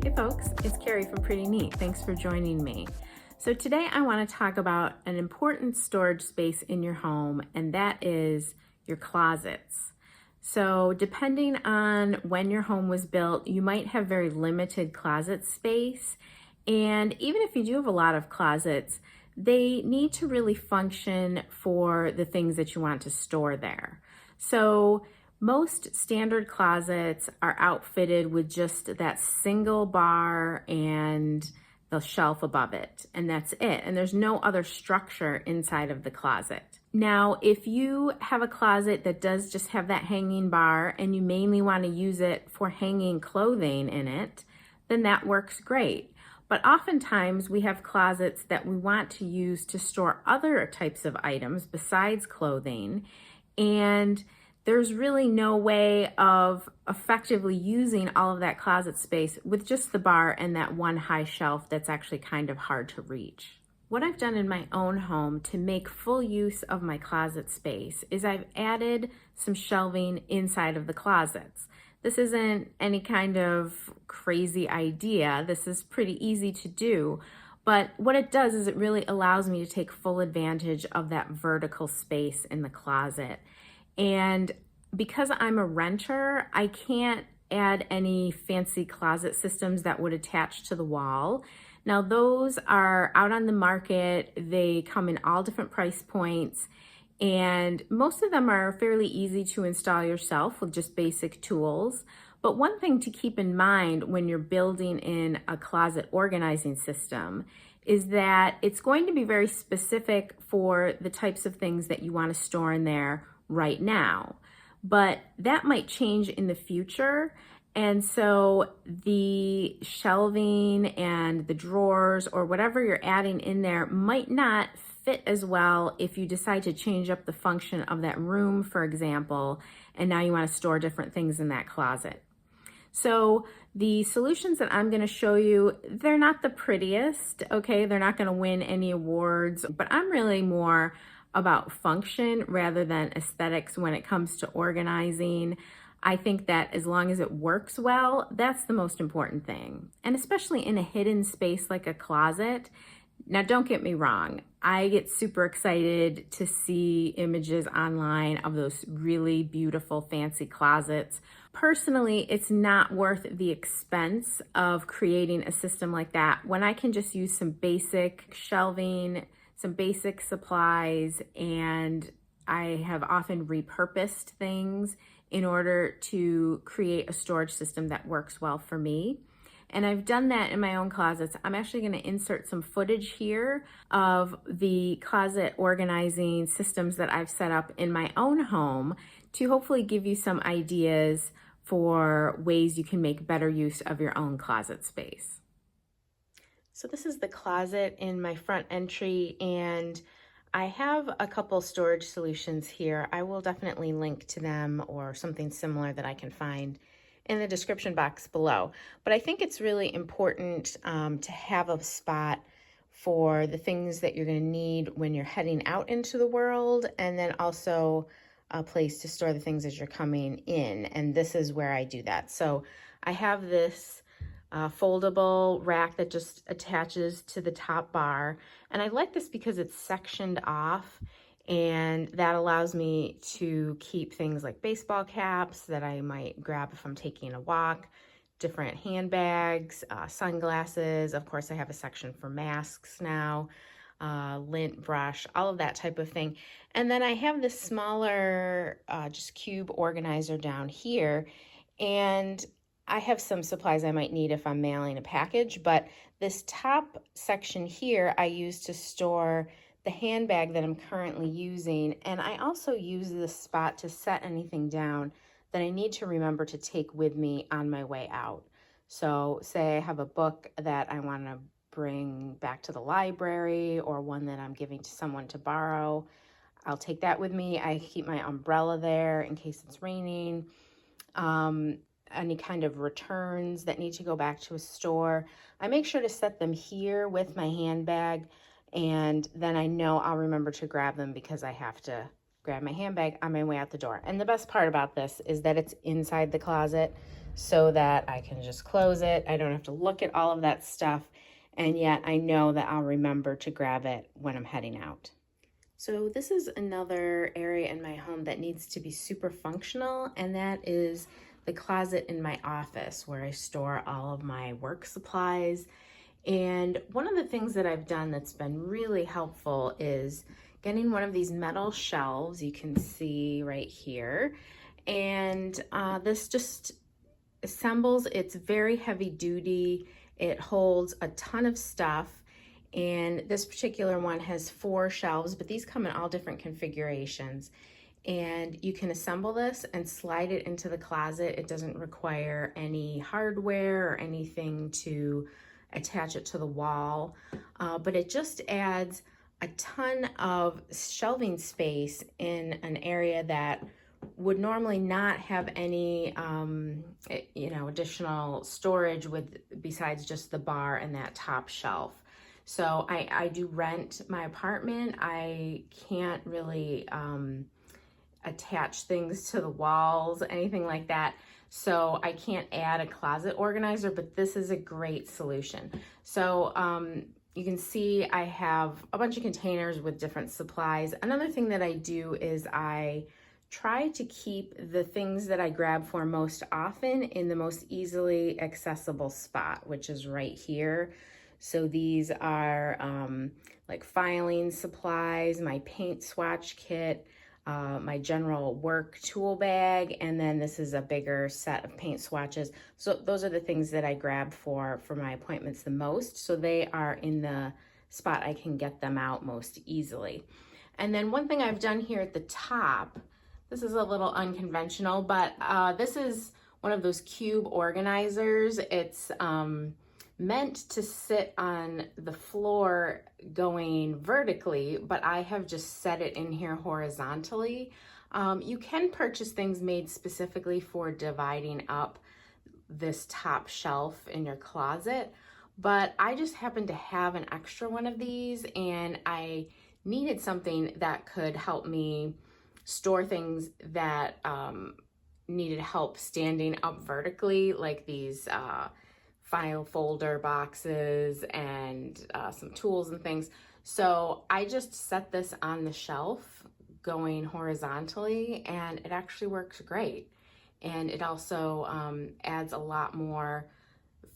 Hey folks, it's Carrie from Pretty Neat. Thanks for joining me. So today I want to talk about an important storage space in your home, and that is your closets. So depending on when your home was built, you might have very limited closet space. And even if you do have a lot of closets, they need to really function for the things that you want to store there. So most standard closets are outfitted with just that single bar and the shelf above it, and that's it. And there's no other structure inside of the closet. Now, if you have a closet that does just have that hanging bar and you mainly want to use it for hanging clothing in it, then that works great. But oftentimes we have closets that we want to use to store other types of items besides clothing, and there's really no way of effectively using all of that closet space with just the bar and that one high shelf that's actually kind of hard to reach. What I've done in my own home to make full use of my closet space is I've added some shelving inside of the closets. This isn't any kind of crazy idea. This is pretty easy to do. But what it does is it really allows me to take full advantage of that vertical space in the closet. And because I'm a renter, I can't add any fancy closet systems that would attach to the wall. Now, those are out on the market. They come in all different price points, and most of them are fairly easy to install yourself with just basic tools. But one thing to keep in mind when you're building in a closet organizing system is that it's going to be very specific for the types of things that you want to store in there right now, but that might change in the future. And so the shelving and the drawers or whatever you're adding in there might not fit as well if you decide to change up the function of that room, for example, and now you want to store different things in that closet. So the solutions that I'm going to show you, they're not the prettiest, okay? They're not going to win any awards, but I'm really more about function rather than aesthetics when it comes to organizing. I think that as long as it works well, that's the most important thing. And especially in a hidden space like a closet. Now, don't get me wrong. I get super excited to see images online of those really beautiful, fancy closets. Personally, it's not worth the expense of creating a system like that when I can just use some basic shelving, some basic supplies, and I have often repurposed things in order to create a storage system that works well for me. And I've done that in my own closets. I'm actually going to insert some footage here of the closet organizing systems that I've set up in my own home to hopefully give you some ideas for ways you can make better use of your own closet space. So this is the closet in my front entry, and I have a couple storage solutions here. I will definitely link to them or something similar that I can find in the description box below. But I think it's really important to have a spot for the things that you're going to need when you're heading out into the world, and then also a place to store the things as you're coming in. And this is where I do that. So I have this foldable rack that just attaches to the top bar. And I like this because it's sectioned off, and that allows me to keep things like baseball caps that I might grab if I'm taking a walk, different handbags, sunglasses. Of course, I have a section for masks now, lint brush, all of that type of thing. And then I have this smaller just cube organizer down here, and I have some supplies I might need if I'm mailing a package, but this top section here I use to store the handbag that I'm currently using, and I also use this spot to set anything down that I need to remember to take with me on my way out. So say I have a book that I want to bring back to the library or one that I'm giving to someone to borrow, I'll take that with me. I keep my umbrella there in case it's raining. Any kind of returns that need to go back to a store, I make sure to set them here with my handbag, and then I know I'll remember to grab them because I have to grab my handbag on my way out the door. And the best part about this is that it's inside the closet so that I can just close it. I don't have to look at all of that stuff. And yet I know that I'll remember to grab it when I'm heading out. So this is another area in my home that needs to be super functional, and that is the closet in my office where I store all of my work supplies. And one of the things that I've done that's been really helpful is getting one of these metal shelves you can see right here. And this just assembles. It's very heavy duty. It holds a ton of stuff. And this particular one has 4 shelves, but these come in all different configurations. And you can assemble this and slide it into the closet. It doesn't require any hardware or anything to attach it to the wall, but it just adds a ton of shelving space in an area that would normally not have any additional storage besides just the bar and that top shelf. So I do rent my apartment. I can't really attach things to the walls, anything like that. So I can't add a closet organizer, but this is a great solution. So you can see I have a bunch of containers with different supplies. Another thing that I do is I try to keep the things that I grab for most often in the most easily accessible spot, which is right here. So these are like filing supplies, my paint swatch kit, my general work tool bag, and then this is a bigger set of paint swatches. So those are the things that I grab for my appointments the most. So they are in the spot I can get them out most easily. And then one thing I've done here at the top, this is a little unconventional, but this is one of those cube organizers. It's meant to sit on the floor going vertically, but I have just set it in here horizontally. You can purchase things made specifically for dividing up this top shelf in your closet, but I just happen to have an extra one of these, and I needed something that could help me store things that needed help standing up vertically, like these file folder boxes and some tools and things. So I just set this on the shelf going horizontally, and it actually works great. And it also adds a lot more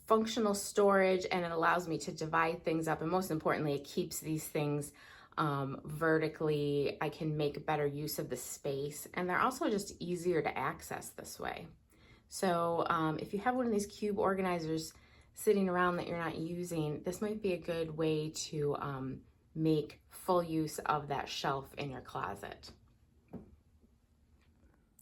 functional storage, and it allows me to divide things up. And most importantly, it keeps these things vertically. I can make better use of the space, and they're also just easier to access this way. So if you have one of these cube organizers sitting around that you're not using, this might be a good way to make full use of that shelf in your closet.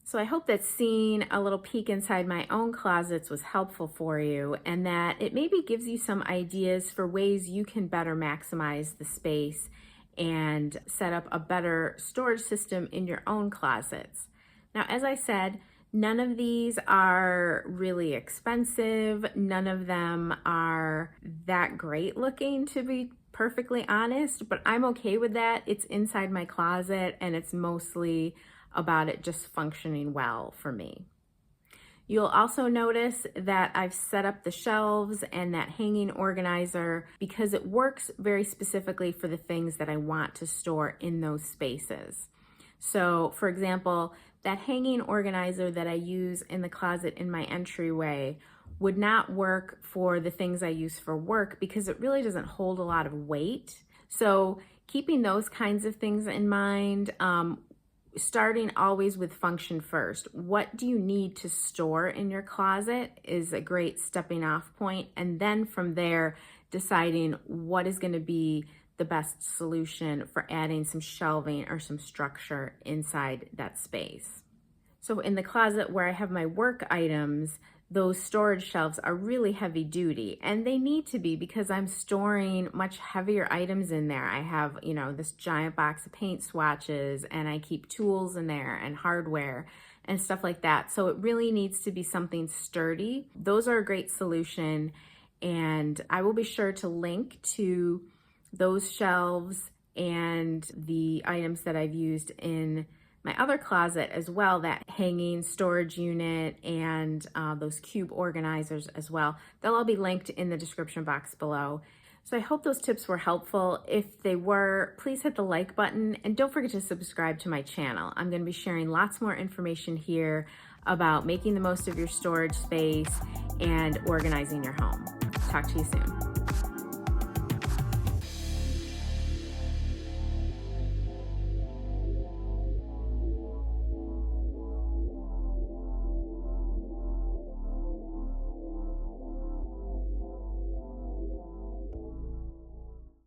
So I hope that seeing a little peek inside my own closets was helpful for you, and that it maybe gives you some ideas for ways you can better maximize the space and set up a better storage system in your own closets. Now, as I said, none of these are really expensive. None of them are that great looking, to be perfectly honest, but I'm okay with that. It's inside my closet, and it's mostly about it just functioning well for me. You'll also notice that I've set up the shelves and that hanging organizer because it works very specifically for the things that I want to store in those spaces. So, for example, that hanging organizer that I use in the closet in my entryway would not work for the things I use for work because it really doesn't hold a lot of weight. So keeping those kinds of things in mind, starting always with function first. What do you need to store in your closet is a great stepping off point. And then from there, deciding what is going to be the best solution for adding some shelving or some structure inside that space. So in the closet where I have my work items, those storage shelves are really heavy duty, and they need to be because I'm storing much heavier items in there. I have, this giant box of paint swatches, and I keep tools in there and hardware and stuff like that. So it really needs to be something sturdy. Those are a great solution, and I will be sure to link to those shelves and the items that I've used in my other closet as well, that hanging storage unit and those cube organizers as well. They'll all be linked in the description box below. So I hope those tips were helpful. If they were, please hit the like button and don't forget to subscribe to my channel. I'm going to be sharing lots more information here about making the most of your storage space and organizing your home. Talk to you soon.